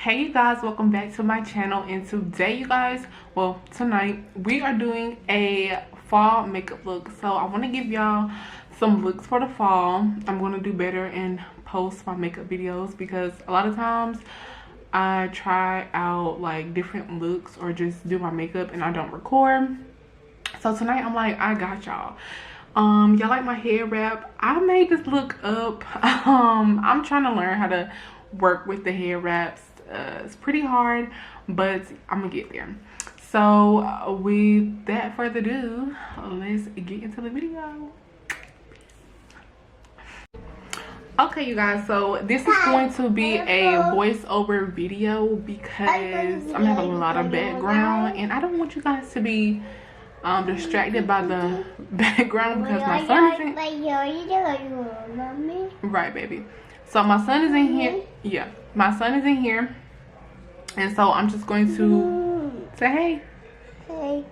Hey you guys, welcome back to my channel, and today you guys, well tonight, we are doing a fall makeup look. So I want to give y'all some looks for the fall. I'm going to do better and post my makeup videos because a lot of times I try out like different looks or just do my makeup and I don't record. So tonight I'm like, I got y'all. Y'all like my hair wrap? I made this look up. I'm trying to learn how to work with the hair wraps. It's pretty hard, but I'm gonna get there. So without further ado, let's get into the video. Okay you guys, so this is going to be a voiceover video because I'm having a lot of background and I don't want you guys to be distracted by the background because my son is in. Right, baby. So my son is in here. Yeah, my son is in here, and so I'm just going to say hey. Hey.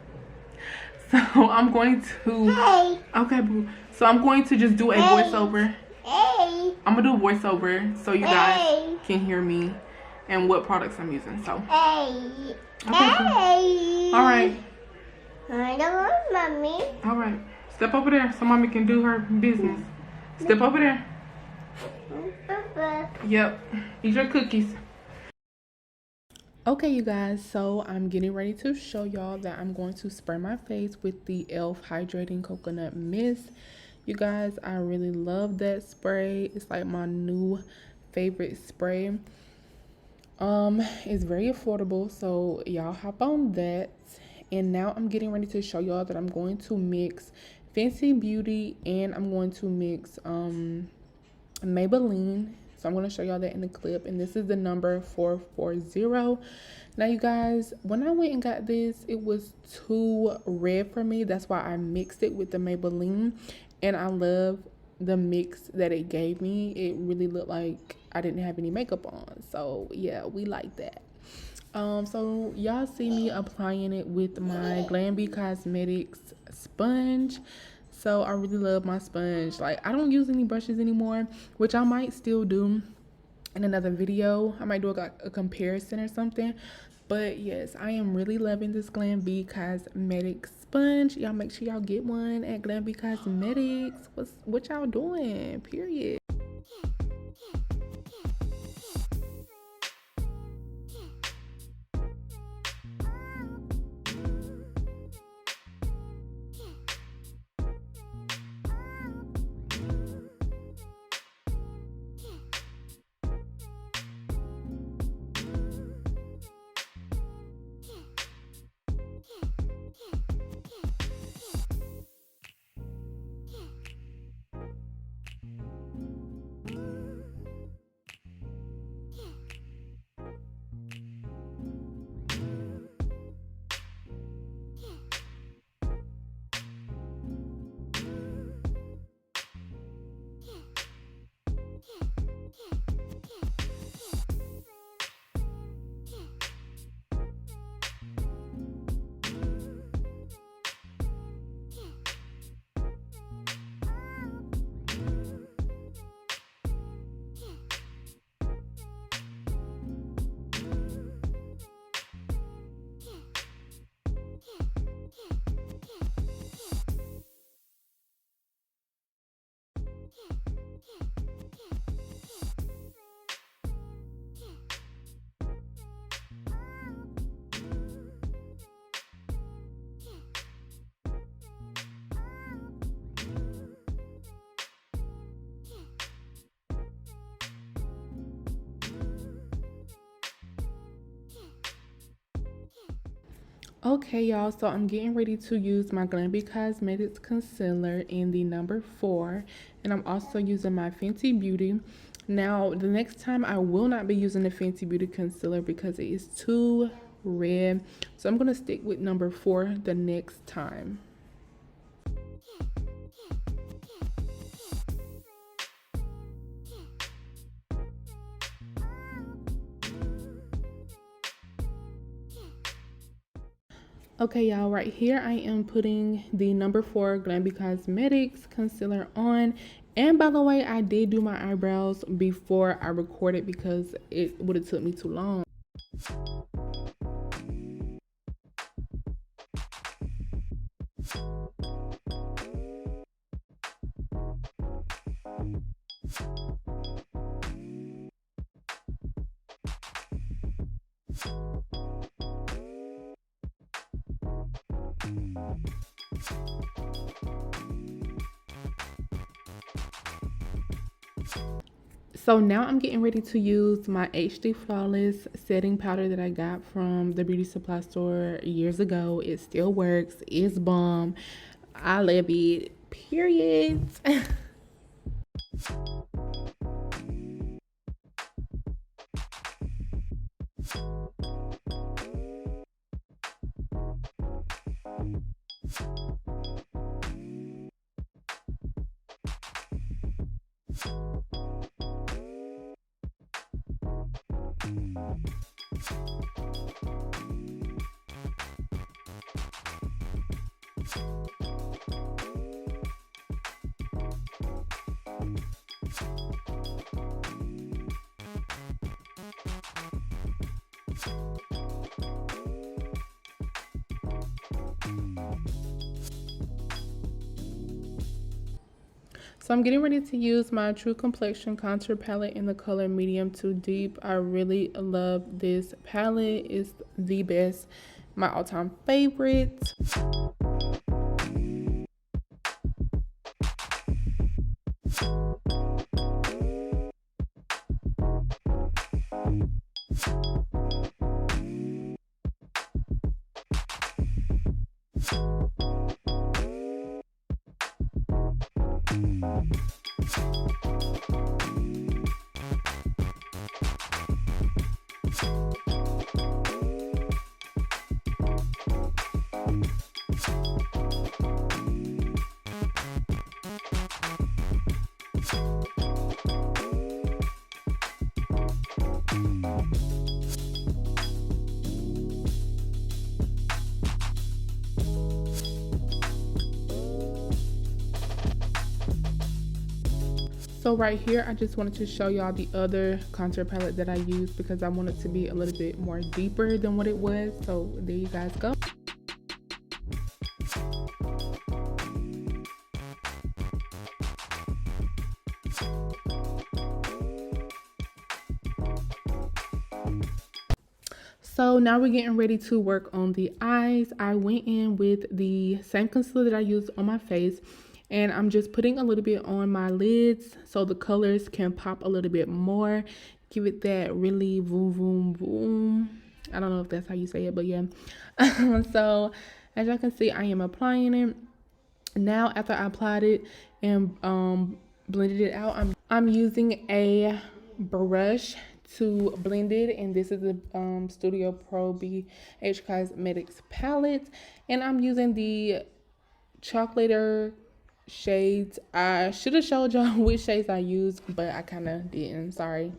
So I'm going to. Hey. Okay, boo. So I'm going to just do a voiceover. Hey. I'm gonna do a voiceover so you guys can hear me and what products I'm using. So. Hey. Okay. Hey. All right. I don't want mommy. All right, step over there so mommy can do her business. Step over there. Yep, eat your cookies. Okay you guys, so I'm getting ready to show y'all that I'm going to spray my face with the e.l.f. hydrating coconut mist. You guys, I really love that spray. It's like my new favorite spray. It's very affordable, so y'all hop on that. And now I'm getting ready to show y'all that I'm going to mix Fenty Beauty and I'm going to mix Maybelline. So I'm going to show y'all that in the clip. And this is the number 440. Now you guys, when I went and got this, it was too red for me. That's why I mixed it with the Maybelline. And I love the mix that it gave me. It really looked like I didn't have any makeup on. So yeah, we like that. So y'all see me applying it with my GLAM Cosmetics sponge. So I really love my sponge. Like, I don't use any brushes anymore, which I might still do in another video. I might do like a comparison or something. But yes, I am really loving this GLAM Cosmetics sponge. Y'all make sure y'all get one at GLAM Cosmetics. What y'all doing? Period. Okay y'all, so I'm getting ready to use my GLAM Cosmetics concealer in the number 4, and I'm also using my Fenty Beauty. Now the next time I will not be using the Fenty Beauty concealer because it is too red, so I'm going to stick with number 4 the next time. Okay y'all, right here I am putting the number 4 GLAM Cosmetics concealer on. And by the way, I did do my eyebrows before I recorded because it would have took me too long. So now I'm getting ready to use my HD Flawless setting powder that I got from the beauty supply store years ago. It still works. It's bomb. I love it. Period. So I'm getting ready to use my True Complexion contour palette in the color medium to deep. I really love this palette. It's the best, my all-time favorite. So right here, I just wanted to show y'all the other contour palette that I used because I want it to be a little bit more deeper than what it was. So there you guys go. So now we're getting ready to work on the eyes. I went in with the same concealer that I used on my face, and I'm just putting a little bit on my lids so the colors can pop a little bit more. Give it that really boom, boom, boom. I don't know if that's how you say it, but yeah. So as y'all can see, I am applying it. Now after I applied it and blended it out, I'm using a brush to blend it, and this is the Studio Pro BH Cosmetics palette, and I'm using the chocolater shades. I should have showed y'all which shades I used, but I kind of didn't. Sorry.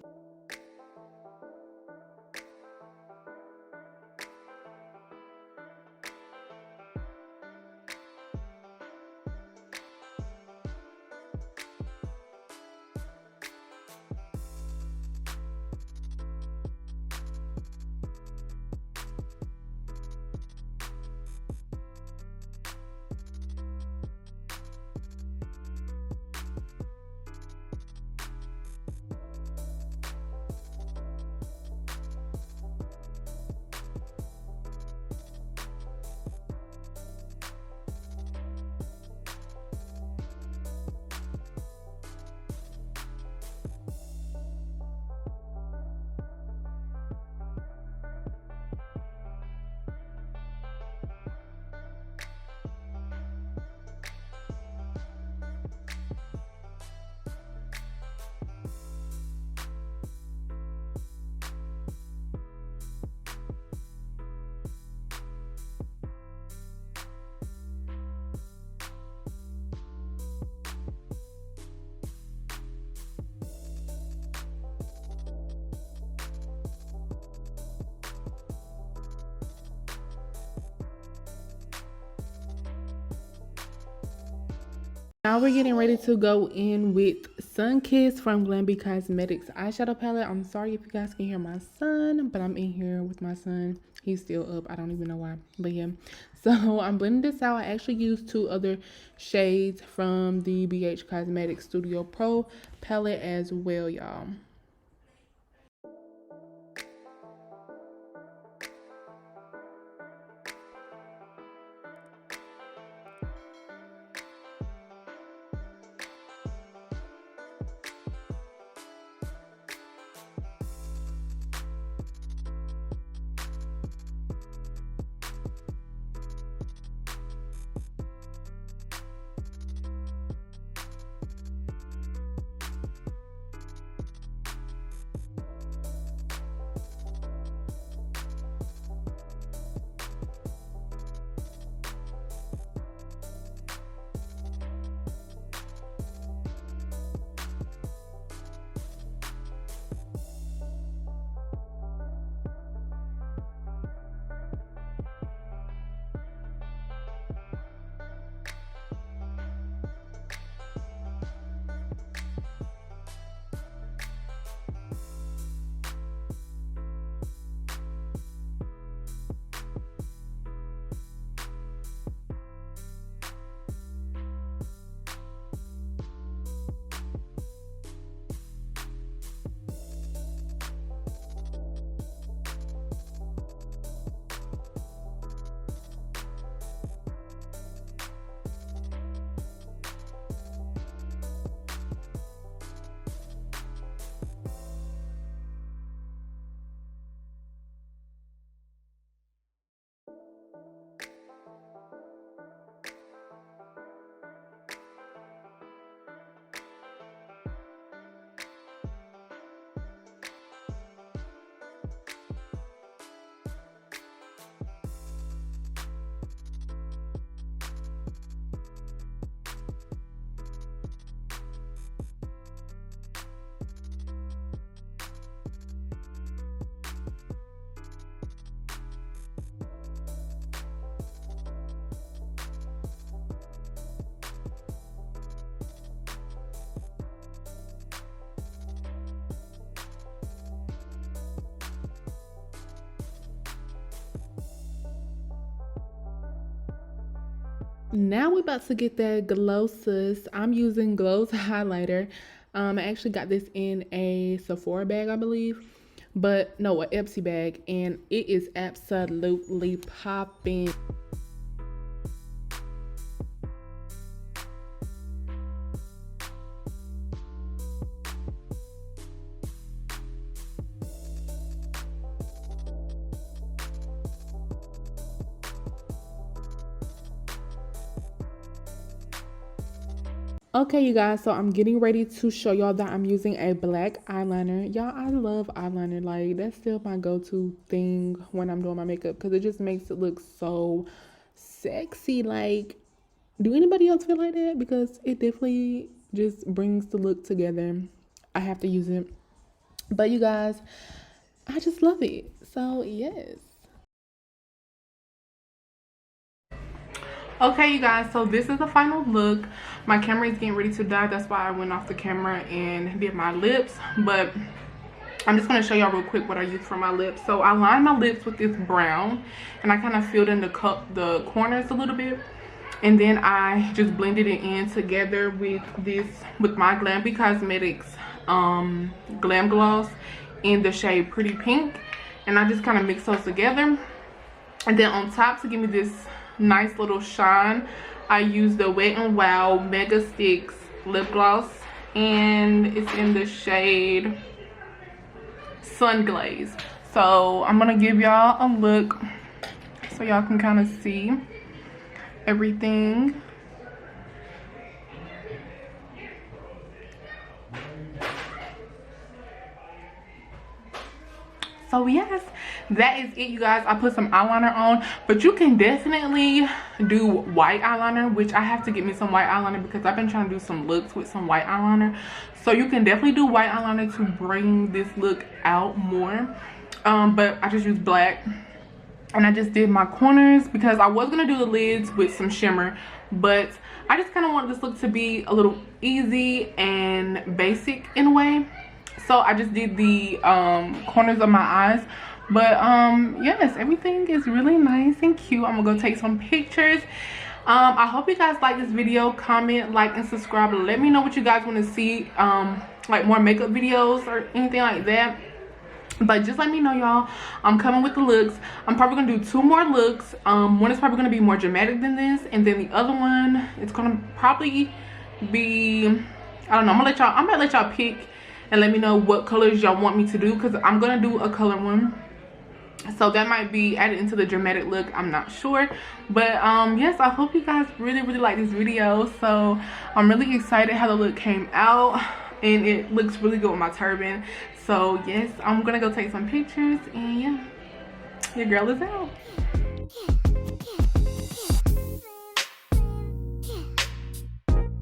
Now we're getting ready to go in with Sun Kiss from GLAM Cosmetics eyeshadow palette. I'm sorry if you guys can hear my son, but I'm in here with my son. He's still up. I don't even know why, but yeah. So I'm blending this out. I actually used 2 other shades from the BH Cosmetics Studio Pro palette as well, y'all. Now we're about to get that glow, sis. I'm using Glow's highlighter. I actually got this in a Sephora bag, I believe. But no, a Ipsy bag. And it is absolutely popping. Okay, you guys, so I'm getting ready to show y'all that I'm using a black eyeliner. Y'all, I love eyeliner. Like, that's still my go-to thing when I'm doing my makeup because it just makes it look so sexy. Like, do anybody else feel like that? Because it definitely just brings the look together. I have to use it. But you guys, I just love it. So, yes. Okay, you guys, so this is the final look. My camera is getting ready to die. That's why I went off the camera and did my lips. But I'm just going to show y'all real quick what I used for my lips. So I lined my lips with this brown. And I kind of filled in the corners a little bit. And then I just blended it in together with my GLAM Cosmetics Glam Gloss in the shade Pretty Pink. And I just kind of mixed those together. And then on top, to give me this nice little shine, I used the Wet n Wild Mega Sticks lip gloss, and it's in the shade Sun Glaze. So I'm gonna give y'all a look so y'all can kind of see everything. So yes, that is it, you guys. I put some eyeliner on, but you can definitely do white eyeliner, which I have to get me some white eyeliner because I've been trying to do some looks with some white eyeliner. So you can definitely do white eyeliner to bring this look out more. But I just used black, and I just did my corners because I was gonna do the lids with some shimmer, but I just kind of want this look to be a little easy and basic in a way. So I just did the corners of my eyes. But yes, everything is really nice and cute. I'm gonna go take some pictures. I hope you guys like this video. Comment, like, and subscribe. Let me know what you guys want to see, like more makeup videos or anything like that. But just let me know, y'all. I'm coming with the looks. I'm probably gonna do 2 more looks. One is probably gonna be more dramatic than this, and then the other one, it's gonna probably be, I don't know, I'm gonna let y'all pick and let me know what colors y'all want me to do, because I'm gonna do a color one. So that might be added into the dramatic look, I'm not sure. But yes, I hope you guys really like this video. So I'm really excited how the look came out, and it looks really good with my turban. So yes, I'm gonna go take some pictures, and yeah, your girl is out.